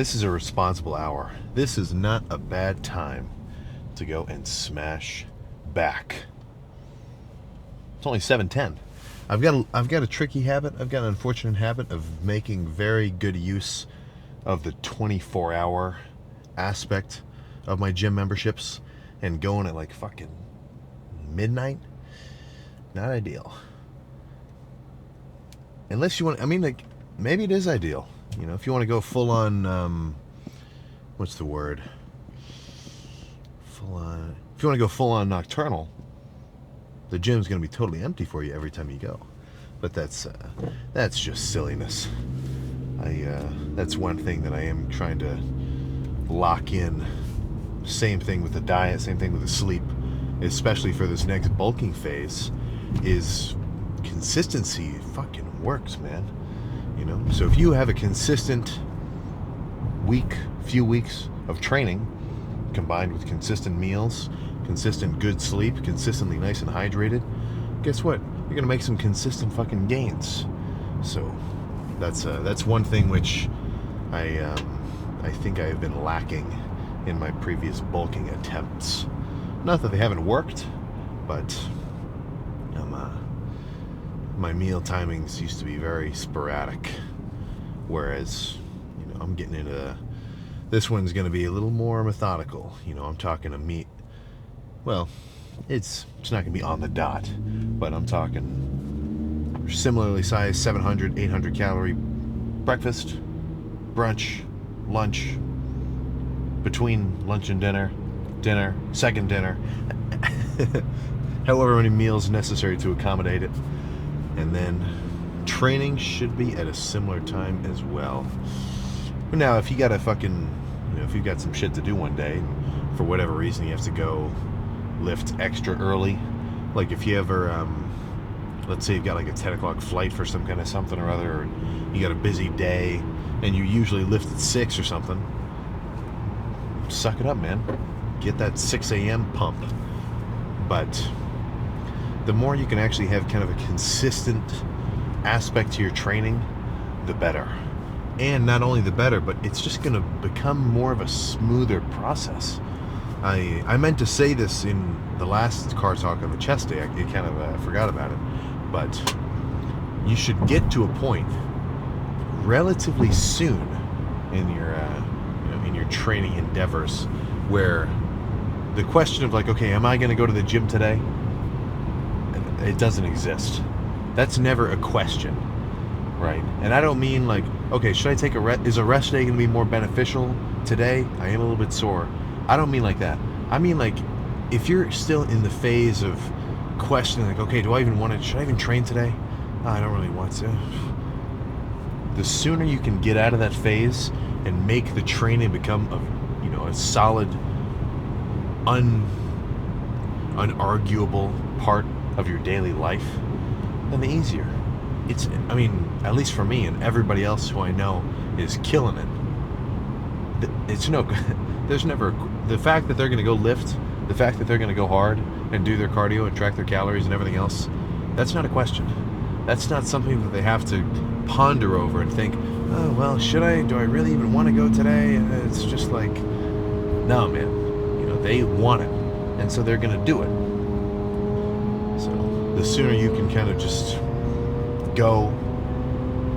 This is a responsible hour. This is not a bad time to go and smash back. It's only 7:10. I've got a tricky habit. I've got an unfortunate habit of making very good use of the 24-hour aspect of my gym memberships and going at like fucking midnight. Not ideal. Unless you want, I mean, like, maybe it is ideal. You know, if you want to go full on, what's the word? Full on. If you want to go full on nocturnal, the gym's going to be totally empty for you every time you go. But that's just silliness. That's one thing that I am trying to lock in. Same thing with the diet, same thing with the sleep, especially for this next bulking phase, is consistency fucking works, man. You know, so if you have a consistent few weeks of training combined with consistent meals, consistent good sleep, consistently nice and hydrated, guess what? You're gonna make some consistent fucking gains. So that's one thing which I think I have been lacking in my previous bulking attempts. Not that they haven't worked, but my meal timings used to be very sporadic, whereas, you know, I'm getting into this one's going to be a little more methodical. You know, I'm talking a meat. Well, it's not going to be on the dot, but I'm talking similarly sized 700, 800 calorie breakfast, brunch, lunch, between lunch and dinner, second dinner, however many meals necessary to accommodate it. And then training should be at a similar time as well. Now, if you got if you got some shit to do one day, and for whatever reason you have to go lift extra early, like if you ever, let's say you've got like a 10 o'clock flight for some kind of something or other, or you got a busy day, and you usually lift at 6 or something, suck it up, man. Get that 6 a.m. pump. But the more you can actually have kind of a consistent aspect to your training, the better. And not only the better, but it's just going to become more of a smoother process. I meant to say this in the last car talk on the chest day. I kind of forgot about it. But you should get to a point relatively soon in your training endeavors where the question of like, okay, am I going to go to the gym today? It doesn't exist. That's never a question, right? And I don't mean like, okay, should I take a rest? Is a rest day going to be more beneficial today? I am a little bit sore. I don't mean like that. I mean like, if you're still in the phase of questioning, like, okay, should I even train today? I don't really want to. The sooner you can get out of that phase and make the training become a solid, unarguable part of your daily life, then the easier. At least for me and everybody else who I know is killing it. There's never, the fact that they're going to go lift, the fact that they're going to go hard and do their cardio and track their calories and everything else, that's not a question. That's not something that they have to ponder over and think, oh, well, do I really even want to go today? It's just like, no, man. They want it, and so they're going to do it. So the sooner you can kind of just go,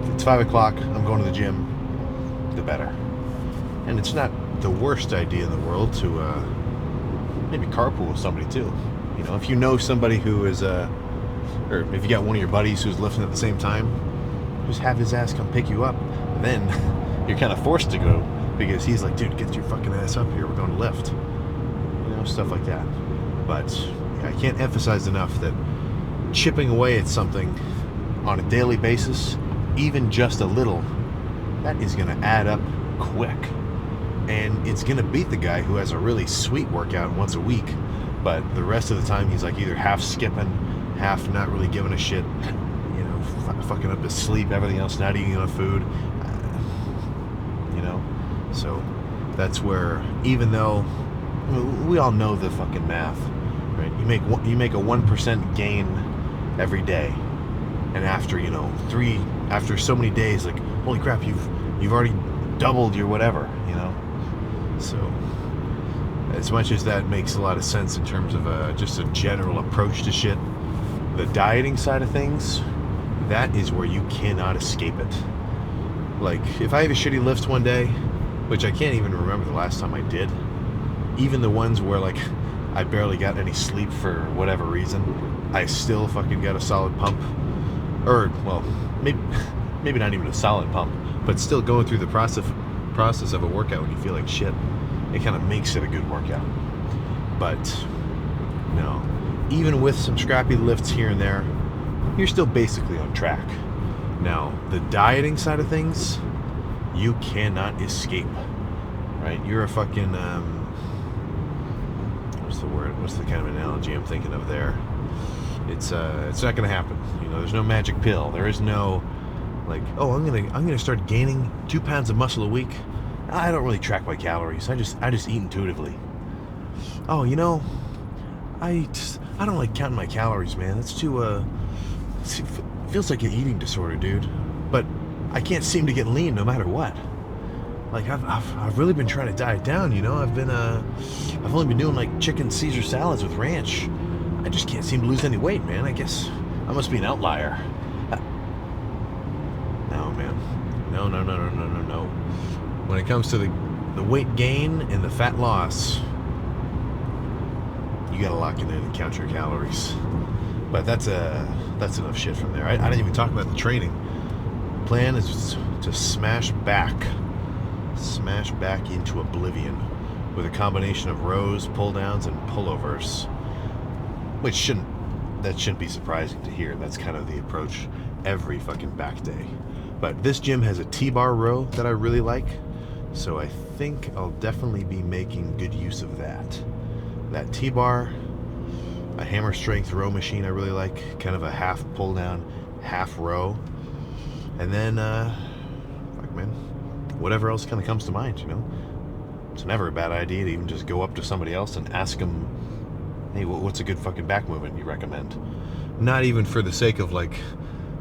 if it's 5 o'clock, I'm going to the gym, the better. And it's not the worst idea in the world to maybe carpool with somebody too. If you know somebody who is, or if you got one of your buddies who's lifting at the same time, just have his ass come pick you up. Then you're kind of forced to go because he's like, dude, get your fucking ass up here. We're going to lift. Stuff like that. But I can't emphasize enough that chipping away at something on a daily basis, even just a little, that is going to add up quick. And it's going to beat the guy who has a really sweet workout once a week, but the rest of the time he's like either half skipping, half not really giving a shit, fucking up his sleep, everything else, not eating enough food. So that's where, even though we all know the fucking math, right? You make a 1% gain every day, and after after so many days, like, holy crap, you've already doubled your whatever, you know. So as much as that makes a lot of sense in terms of just a general approach to shit, the dieting side of things, that is where you cannot escape it. Like, if I have a shitty lift one day, which I can't even remember the last time I did, even the ones where, like, I barely got any sleep for whatever reason, I still fucking got a solid pump. Or, well, maybe not even a solid pump, but still going through the process of a workout when you feel like shit, it kind of makes it a good workout. But, no. Even with some scrappy lifts here and there, you're still basically on track. Now, the dieting side of things, you cannot escape, right? You're a fucking, what's the word? What's the kind of analogy I'm thinking of there? It's not gonna happen. You know, there's no magic pill. There is no, like, oh, I'm gonna start gaining 2 pounds of muscle a week. I don't really track my calories. I just eat intuitively. Oh, you know, I don't like counting my calories, man. That's too, it feels like an eating disorder, dude. But I can't seem to get lean no matter what. Like, I've really been trying to diet down, you know. I've only been doing like chicken Caesar salads with ranch. I just can't seem to lose any weight, man. I guess I must be an outlier. No, man. No. When it comes to the weight gain and the fat loss, you gotta lock it in and count your calories. But that's enough shit from there. I didn't even talk about the training. The plan is to smash back into oblivion with a combination of rows, pull downs, and pullovers. Which shouldn't be surprising to hear. That's kind of the approach every fucking back day. But this gym has a T-bar row that I really like, so I think I'll definitely be making good use of that. That T-bar, a hammer strength row machine I really like, kind of a half pull down, half row, and then, fuck man, whatever else kind of comes to mind, you know? It's never a bad idea to even just go up to somebody else and ask them, hey, what's a good fucking back movement you recommend? Not even for the sake of, like,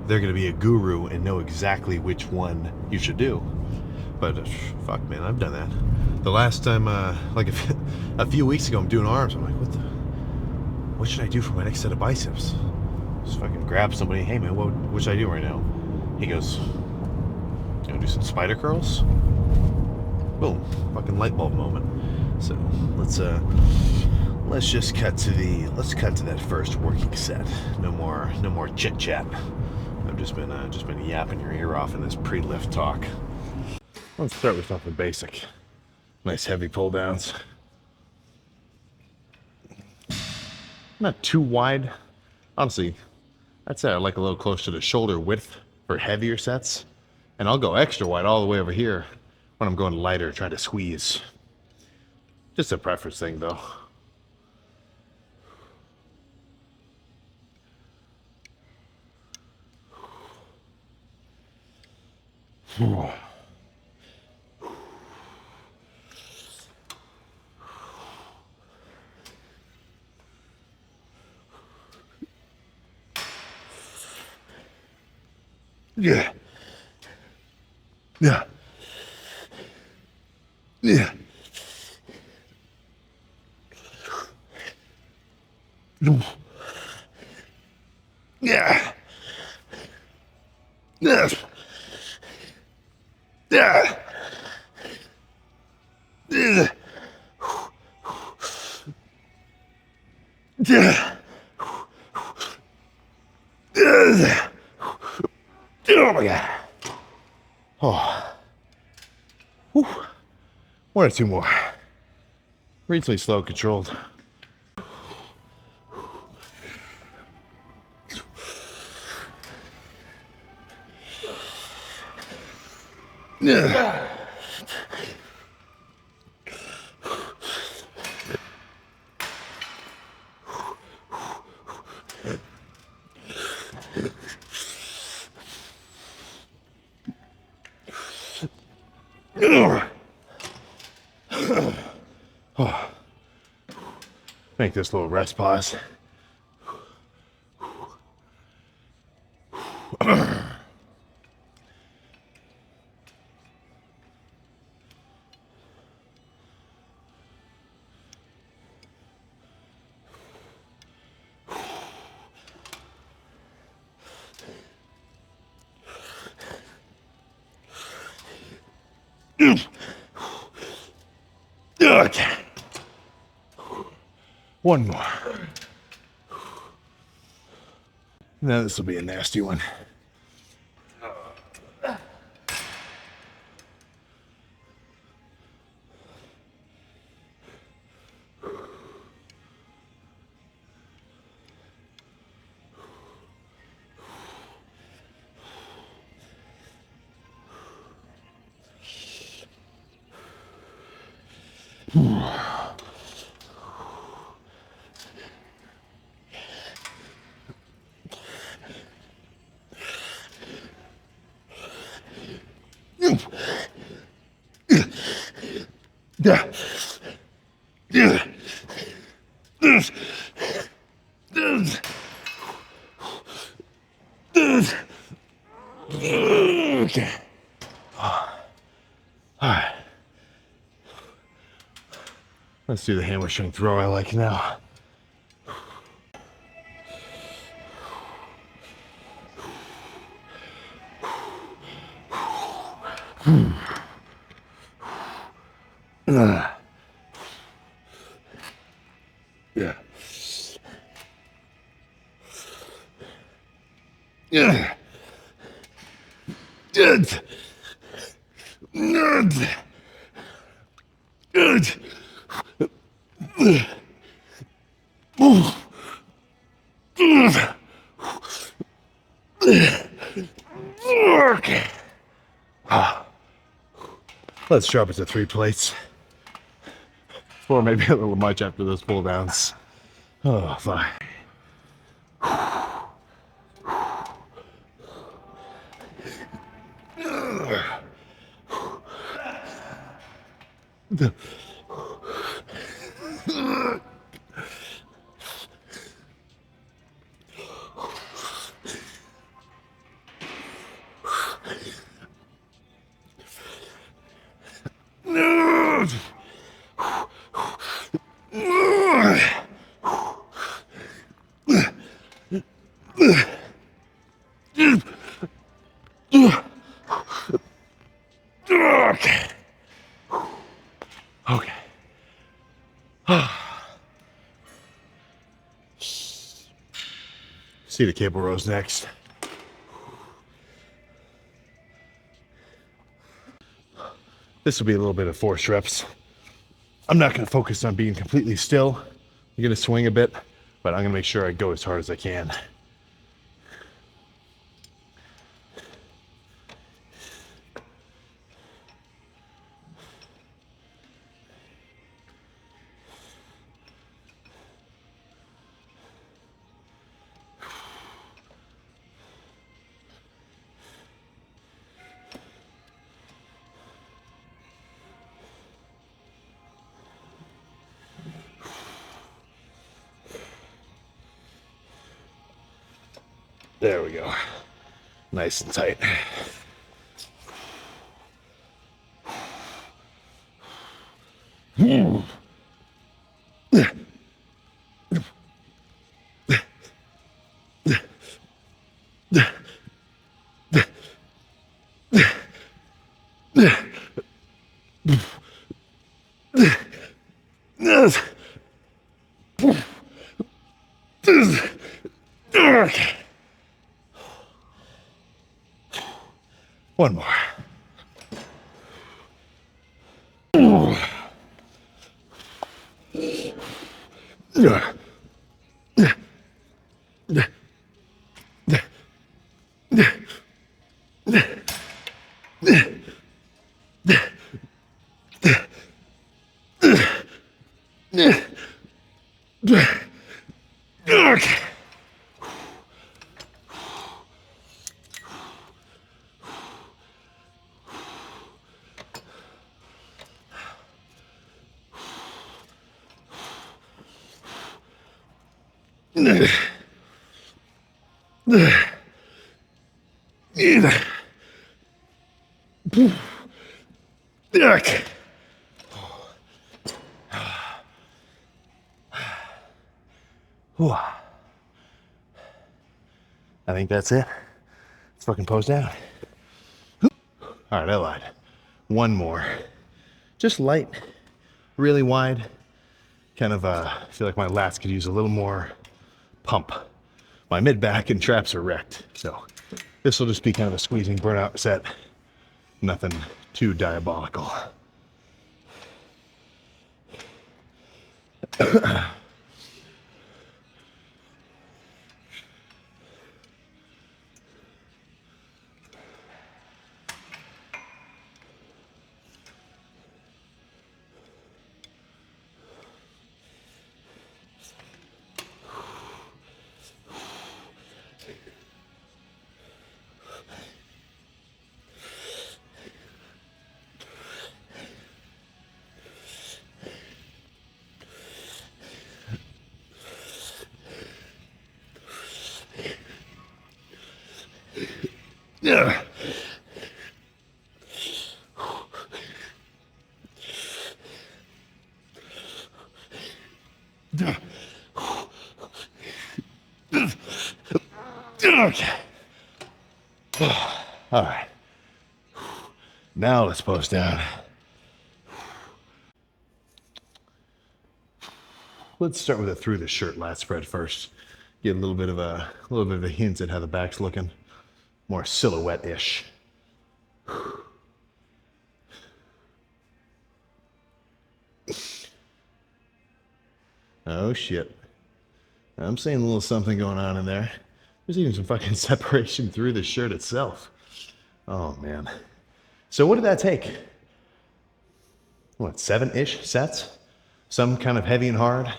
they're gonna be a guru and know exactly which one you should do. But fuck, man, I've done that. The last time, like a few weeks ago, I'm doing arms. I'm like, what should I do for my next set of biceps? Just fucking grab somebody. Hey, man, what should I do right now? He goes, you wanna do some spider curls? Boom, fucking light bulb moment. So let's just cut to that first working set. No more chit chat. I've just been yapping your ear off in this pre-lift talk. Let's start with something basic. Nice heavy pull downs. Not too wide. Honestly, I'd say I like a little closer to shoulder width for heavier sets. And I'll go extra wide all the way over here when I'm going lighter, trying to squeeze. Just a preference thing though. Yeah. Yeah. Yeah. Yeah. Yeah. Yeah. Yeah. Oh my god. Oh. Whew. One or two more. Reasonably slow, controlled. Yeah. Oh. Make this little rest pause. Okay. One more. Now this will be a nasty one. Okay. All right. Let's do the hamstring throw I like now. Yeah. Yeah. Good. Good. Good. Okay. Let's drop it to 3 plates. 4 maybe a little much after those pull downs. Oh, fine. Okay. Okay. See the cable rows next. This will be a little bit of force reps. I'm not going to focus on being completely still. I'm going to swing a bit, but I'm going to make sure I go as hard as I can. There we go. Nice and tight. One more. I think that's it. Let's fucking pose down. All right, I lied. One more. Just light, really wide. Kind of, I feel like my lats could use a little more pump. My mid back and traps are wrecked. So this will just be kind of a squeezing burnout set. Nothing too diabolical. Yeah. Okay. All right. Now let's post down. Let's start with a through the shirt lat spread first. Get a little bit of a hint at how the back's looking. More silhouette-ish. Oh shit. I'm seeing a little something going on in there. There's even some fucking separation through the shirt itself. Oh man. So what did that take? What, 7-ish sets? Some kind of heavy and hard,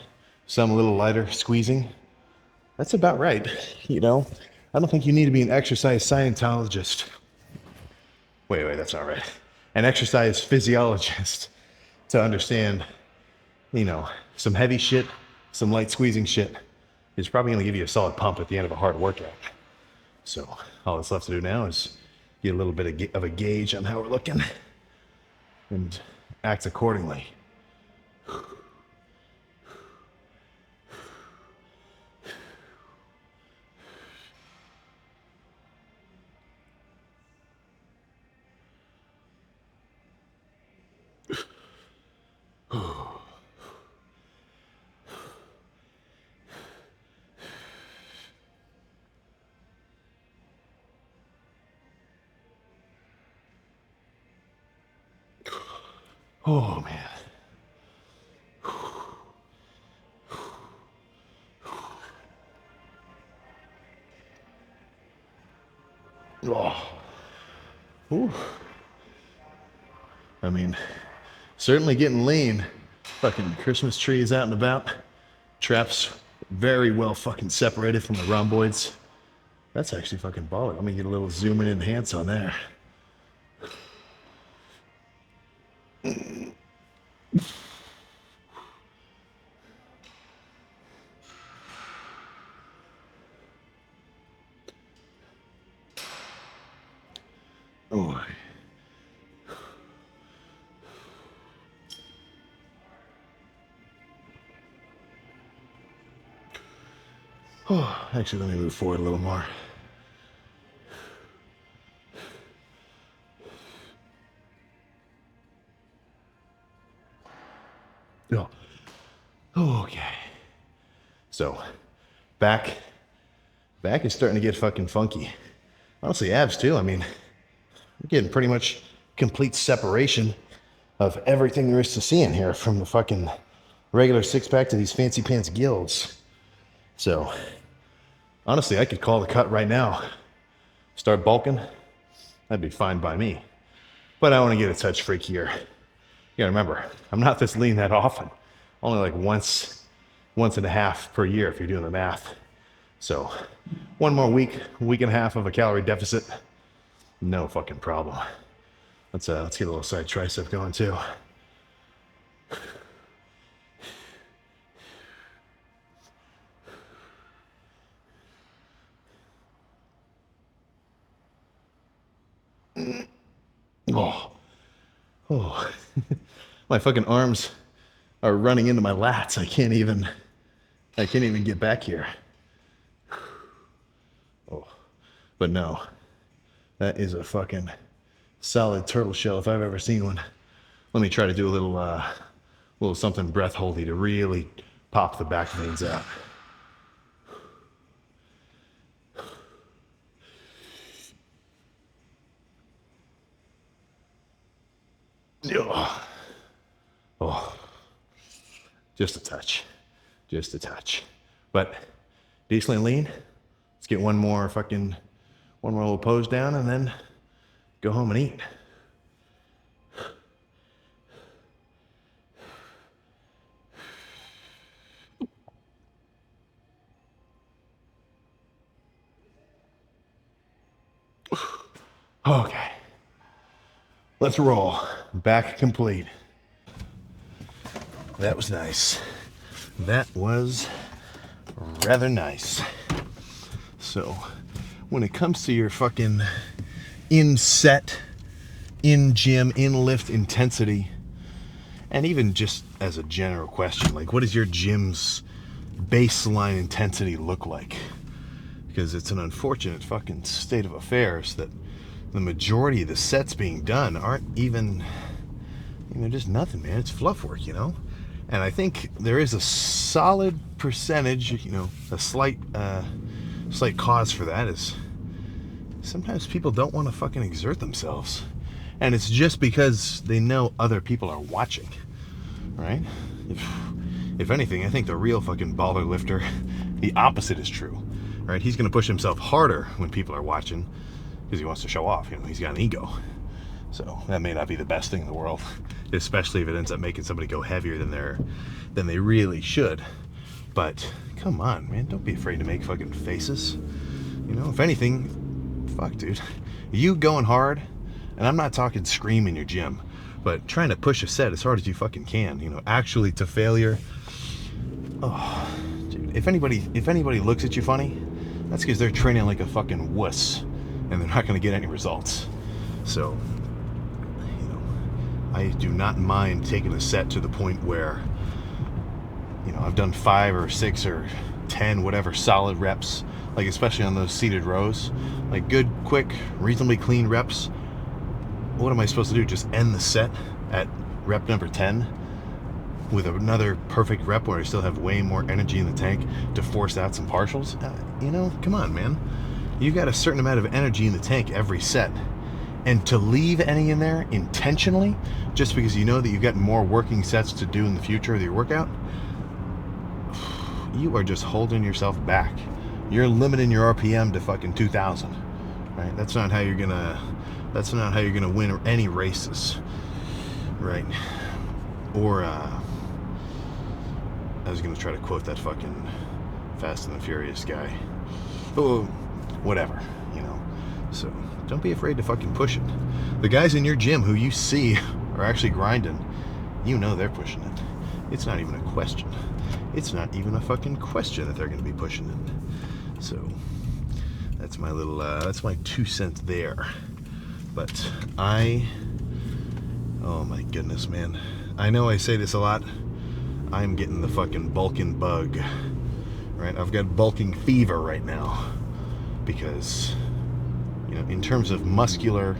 some a little lighter, squeezing. That's about right, you know? I don't think you need to be an exercise Scientologist. Wait, that's not right. An exercise physiologist to understand, you know, some heavy shit, some light squeezing shit is probably going to give you a solid pump at the end of a hard workout. So all that's left to do now is get a little bit of a gauge on how we're looking and act accordingly. Oh man. Oh. Ooh. I mean, certainly getting lean. Fucking Christmas tree is out and about. Traps very well fucking separated from the rhomboids. That's actually fucking baller. Let me get a little zoom in and enhance on there. Oh. Oh, actually, let me move forward a little more. Oh. Okay. So, back is starting to get fucking funky. Honestly, abs too. I mean, we're getting pretty much complete separation of everything there is to see in here, from the fucking regular six-pack to these fancy pants gills. So, honestly, I could call the cut right now. Start bulking. That'd be fine by me. But I want to get a touch freakier. You gotta remember, I'm not this lean that often. Only like once and a half per year if you're doing the math. So, one more week and a half of a calorie deficit, no fucking problem. Let's get a little side tricep going too. Oh. My fucking arms are running into my lats. I can't even get back here. Oh. But no, that is a fucking solid turtle shell if I've ever seen one. Let me try to do a little something breath holdy to really pop the back veins out. Oh, just a touch, but decently lean. Let's get one more little pose down and then go home and eat. Okay, let's roll. Back complete. That was nice. That was rather nice. So, when it comes to your fucking in-set, in-gym, in-lift intensity, and even just as a general question, like, what does your gym's baseline intensity look like? Because it's an unfortunate fucking state of affairs that the majority of the sets being done aren't even, just nothing, man. It's fluff work, And I think there is a solid percentage, a slight cause for that is sometimes people don't want to fucking exert themselves. And it's just because they know other people are watching, right? If anything, I think the real fucking baller lifter, the opposite is true, right? He's going to push himself harder when people are watching because he wants to show off. He's got an ego. So that may not be the best thing in the world, especially if it ends up making somebody go heavier than they really should. But come on, man, don't be afraid to make fucking faces. If anything, fuck, dude, you going hard, and I'm not talking scream in your gym, but trying to push a set as hard as you fucking can. Actually to failure. Oh, dude, if anybody looks at you funny, that's because they're training like a fucking wuss, and they're not going to get any results. So, I do not mind taking a set to the point where, I've done 5 or 6 or 10, whatever, solid reps, like especially on those seated rows, like good, quick, reasonably clean reps. What am I supposed to do? Just end the set at rep number 10 with another perfect rep where I still have way more energy in the tank to force out some partials? Come on, man. You've got a certain amount of energy in the tank every set. And to leave any in there intentionally, just because you know that you've got more working sets to do in the future of your workout, you are just holding yourself back. You're limiting your RPM to fucking 2,000, right? That's not how you're gonna win any races, right? Or I was gonna try to quote that fucking Fast and the Furious guy. Oh, whatever, So don't be afraid to fucking push it. The guys in your gym who you see are actually grinding, they're pushing it. It's not even a question. It's not even a fucking question that they're going to be pushing it. So that's my that's my 2 cents there. But oh my goodness, man. I know I say this a lot. I'm getting the fucking bulking bug, right? I've got bulking fever right now because, in terms of muscular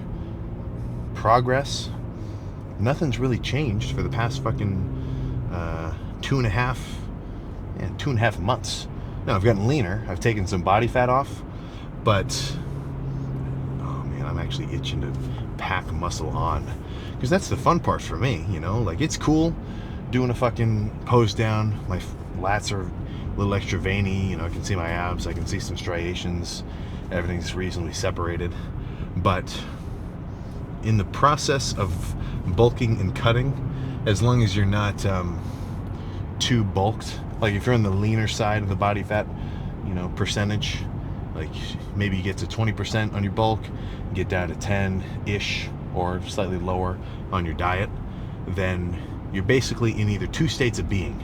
progress, nothing's really changed for the past fucking 2.5 months. Now, I've gotten leaner. I've taken some body fat off, but oh man, I'm actually itching to pack muscle on, because that's the fun part for me. Like, it's cool doing a fucking pose down. My lats are a little extra veiny. I can see my abs. I can see some striations. Everything's reasonably separated. But in the process of bulking and cutting, as long as you're not too bulked, like if you're on the leaner side of the body fat, percentage, like maybe you get to 20% on your bulk, get down to 10-ish or slightly lower on your diet, then you're basically in either 2 states of being: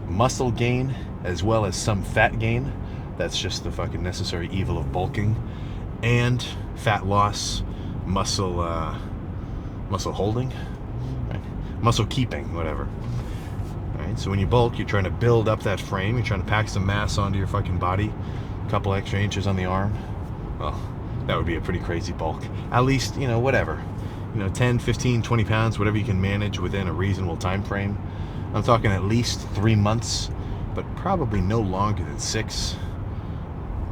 muscle gain as well as some fat gain. That's just the fucking necessary evil of bulking. And fat loss, muscle holding, right? Muscle keeping, whatever. Right? So when you bulk, you're trying to build up that frame. You're trying to pack some mass onto your fucking body. A couple extra inches on the arm. Well, that would be a pretty crazy bulk. At least, whatever. 10, 15, 20 pounds, whatever you can manage within a reasonable time frame. I'm talking at least 3 months, but probably no longer than 6.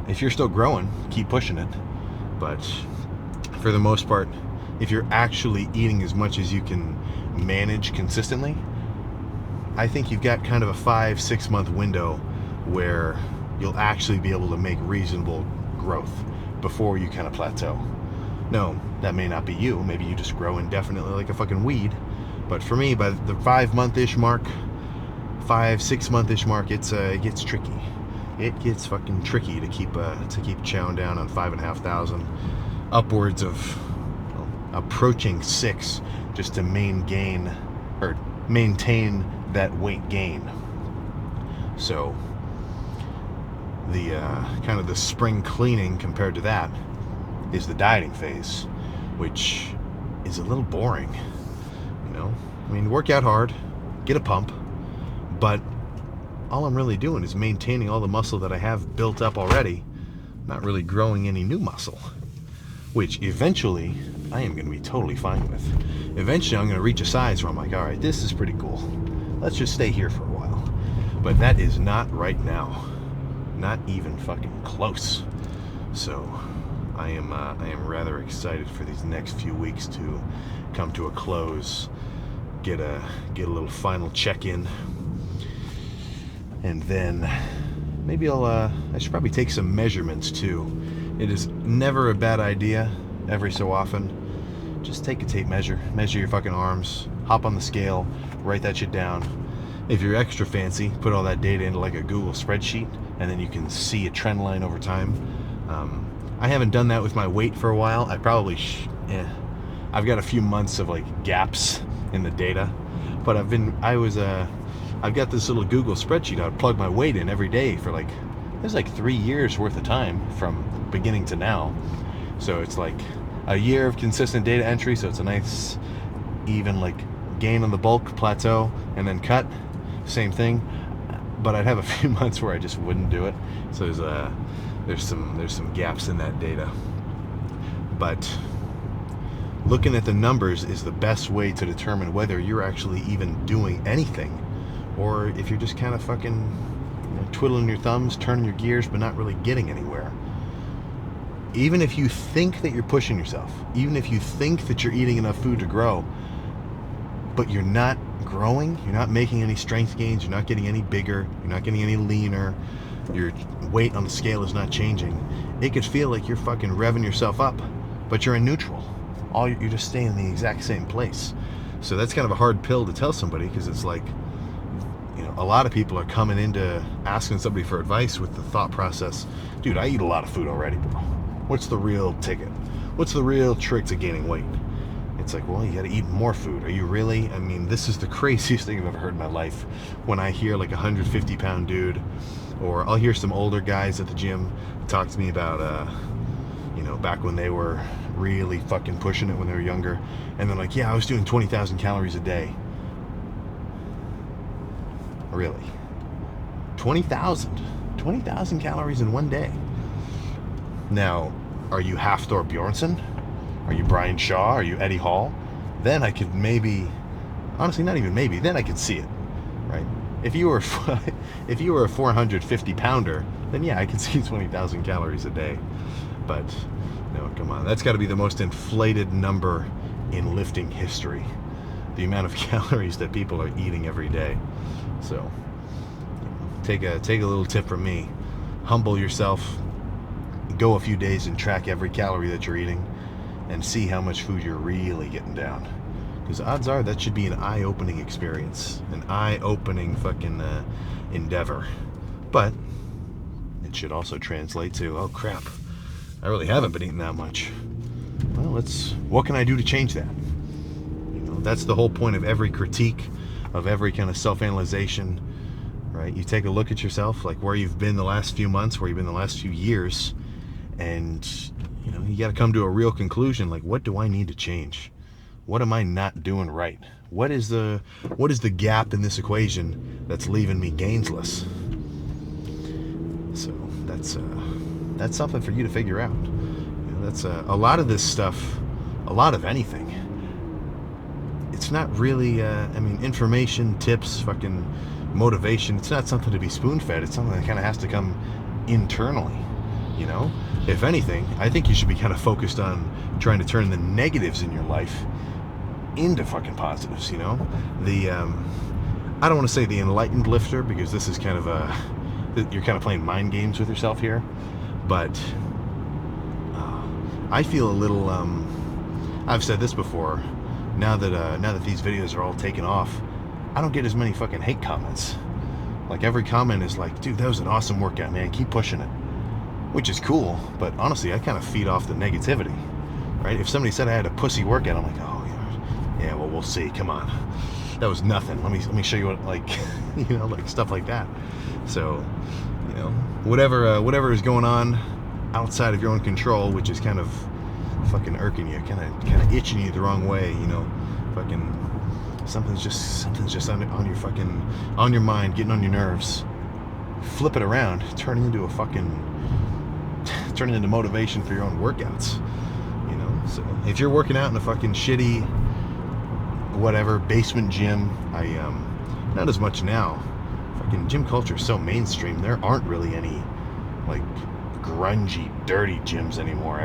If you're still growing, keep pushing it. But for the most part, if you're actually eating as much as you can manage consistently, I think you've got kind of a 5-6 month window where you'll actually be able to make reasonable growth before you kind of plateau. No, that may not be you. Maybe you just grow indefinitely like a fucking weed. But for me, by the 5 month-ish mark, 5-6 month-ish mark, it gets tricky. It gets fucking tricky to keep chowing down on 5,500, upwards of approaching 6, just to maintain that weight gain. So the kind of the spring cleaning compared to that is the dieting phase, which is a little boring. I mean, work out hard, get a pump, but all I'm really doing is maintaining all the muscle that I have built up already, not really growing any new muscle, which eventually I am going to be totally fine with. Eventually I'm going to reach a size where I'm like, all right, this is pretty cool. Let's just stay here for a while. But that is not right now. Not even fucking close. So I am rather excited for these next few weeks to come to a close, get a little final check-in, and then maybe I should probably take some measurements too. It is never a bad idea, every so often, just take a tape measure your fucking arms, hop on the scale, write that shit down. If you're extra fancy, put all that data into like a Google spreadsheet, and then you can see a trend line over time. I haven't done that with my weight for a while. I probably I've got a few months of like gaps in the data, but I've got this little Google spreadsheet. I would plug my weight in every day for like, there's like 3 years worth of time from beginning to now. So it's like a year of consistent data entry. So it's a nice even like gain on the bulk, plateau, and then cut. Same thing. But I'd have a few months where I just wouldn't do it. So there's some gaps in that data. But looking at the numbers is the best way to determine whether you're actually even doing anything, or if you're just kind of fucking twiddling your thumbs, turning your gears, but not really getting anywhere. Even if you think that you're pushing yourself, even if you think that you're eating enough food to grow, but you're not growing, you're not making any strength gains, you're not getting any bigger, you're not getting any leaner, your weight on the scale is not changing, it could feel like you're fucking revving yourself up, but you're in neutral. You're just staying in the exact same place. So that's kind of a hard pill to tell somebody, because it's like, a lot of people are coming into asking somebody for advice with the thought process, dude, I eat a lot of food already, bro. What's the real ticket? What's the real trick to gaining weight? It's like, well, you gotta eat more food. Are you really? I mean, this is the craziest thing I've ever heard in my life. When I hear like 150-pound dude, or I'll hear some older guys at the gym talk to me about, back when they were really fucking pushing it when they were younger, and they're like, yeah, I was doing 20,000 calories a day. Really? 20,000 calories in one day. Now, are you Hafthor Bjornsson? Are you Brian Shaw? Are you Eddie Hall? Then I could maybe, honestly, not even maybe, then I could see it, right? If you were a 450 pounder, then yeah, I could see 20,000 calories a day. But no, come on, that's got to be the most inflated number in lifting history, the amount of calories that people are eating every day. So take a little tip from me. Humble yourself, go a few days and track every calorie that you're eating, and see how much food you're really getting down, because odds are that should be an eye-opening experience, an eye-opening fucking endeavor. But it should also translate to, oh crap, I really haven't been eating that much. Well, what can I do to change that? That's the whole point of every critique, of every kind of self-analyzation, right? You take a look at yourself, like where you've been the last few months, where you've been the last few years, and you got to come to a real conclusion, like, what do I need to change? What am I not doing right? What is the gap in this equation that's leaving me gainsless? So that's something for you to figure out. That's a lot of this stuff, a lot of anything, it's not really, I mean, information, tips, fucking motivation. It's not something to be spoon-fed. It's something that kind of has to come internally, you know? If anything, I think you should be kind of focused on trying to turn the negatives in your life into fucking positives, you know? I don't want to say the enlightened lifter, because this is kind of you're kind of playing mind games with yourself here, but I feel a little, I've said this before, now that these videos are all taken off, I don't get as many fucking hate comments. Like, every comment is like, dude, that was an awesome workout, man, keep pushing it. Which is cool, but honestly, I kind of feed off the negativity, right? If somebody said I had a pussy workout, I'm like, oh, yeah, well, we'll see, come on. That was nothing. Let me show you what, like, you know, like stuff like that. So, you know, whatever is going on outside of your own control, which is kind of fucking irking you, kind of itching you the wrong way, you know, fucking something's just on your fucking, on your mind, getting on your nerves. Flip it around, turn it into motivation for your own workouts, you know. So if you're working out in a fucking shitty whatever basement gym, not as much now. Fucking gym culture is so mainstream, there aren't really any like grungy, dirty gyms anymore.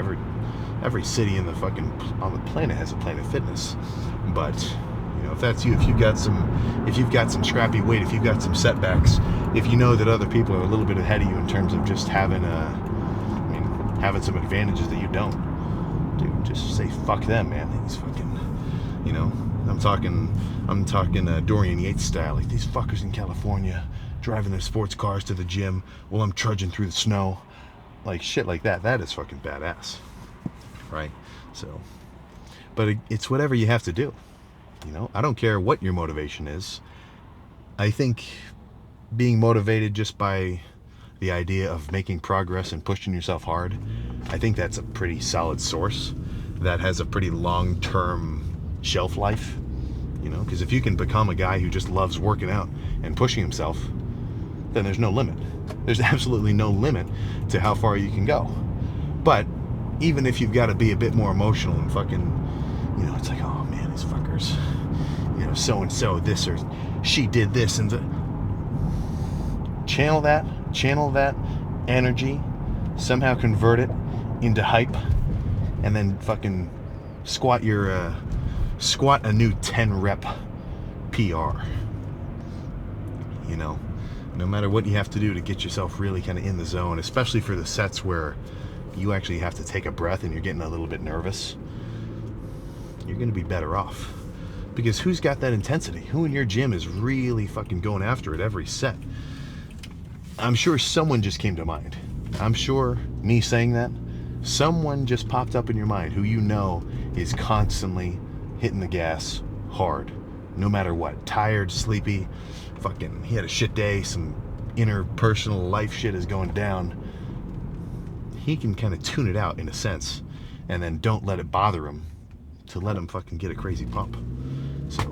Every city in the fucking on the planet has a Planet Fitness. But you know, if that's you, if you've got some scrappy weight, if you've got some setbacks, if you know that other people are a little bit ahead of you in terms of just having some advantages that you don't, dude, just say fuck them, man. These fucking, you know, I'm talking Dorian Yates style, like these fuckers in California driving their sports cars to the gym while I'm trudging through the snow, like shit like that. That is fucking badass, right? So, but it's whatever you have to do, you know. I don't care what your motivation is. I think being motivated just by the idea of making progress and pushing yourself hard, I think that's a pretty solid source that has a pretty long-term shelf life, you know, because if you can become a guy who just loves working out and pushing himself, then there's no limit. There's absolutely no limit to how far you can go. But even if you've got to be a bit more emotional and fucking, you know, it's like, oh man, these fuckers, you know, so and so this, or she did this, and channel that energy, somehow convert it into hype, and then fucking squat a new 10 rep PR. You know, no matter what you have to do to get yourself really kind of in the zone, especially for the sets where you actually have to take a breath and you're getting a little bit nervous, you're going to be better off. Because who's got that intensity? Who in your gym is really fucking going after it every set? I'm sure someone just came to mind. I'm sure me saying that, someone just popped up in your mind who you know is constantly hitting the gas hard, no matter what. Tired, sleepy, fucking, he had a shit day, some interpersonal life shit is going down. He can kind of tune it out in a sense, and then don't let it bother him to let him fucking get a crazy pump. So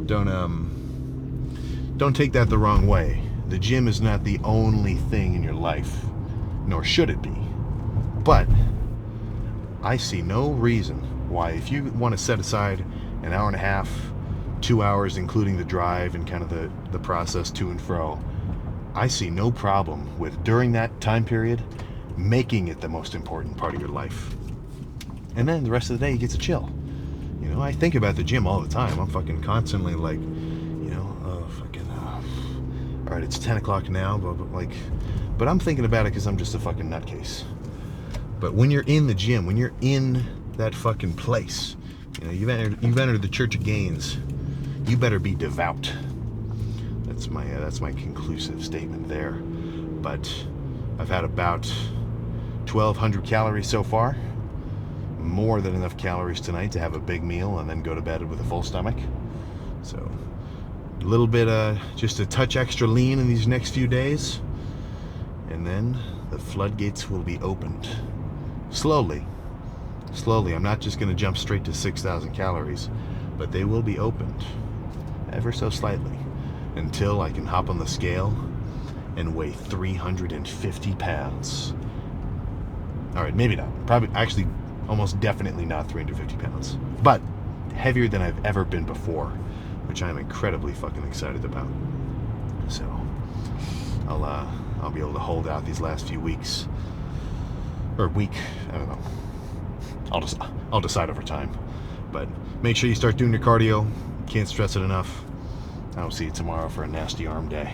don't take that the wrong way. The gym is not the only thing in your life, nor should it be. But I see no reason why, if you want to set aside an hour and a half, 2 hours, including the drive and kind of the process to and fro, I see no problem with, during that time period, making it the most important part of your life. And then the rest of the day you get to chill. You know, I think about the gym all the time. I'm fucking constantly like, you know, all right, it's 10 o'clock now, but I'm thinking about it because I'm just a fucking nutcase. But when you're in the gym, when you're in that fucking place, you know, you've entered the Church of Gains, you better be devout. That's my conclusive statement there. But I've had about 1,200 calories so far. More than enough calories tonight to have a big meal and then go to bed with a full stomach. So a little bit, just a touch extra lean in these next few days, and then the floodgates will be opened. Slowly. I'm not just going to jump straight to 6,000 calories, but they will be opened ever so slightly until I can hop on the scale and weigh 350 pounds. All right, maybe not. Probably, actually, almost definitely not 350 pounds. But heavier than I've ever been before, which I'm incredibly fucking excited about. So I'll be able to hold out these last few weeks, or week, I don't know. I'll decide over time. But make sure you start doing your cardio. Can't stress it enough. I will see you tomorrow for a nasty arm day.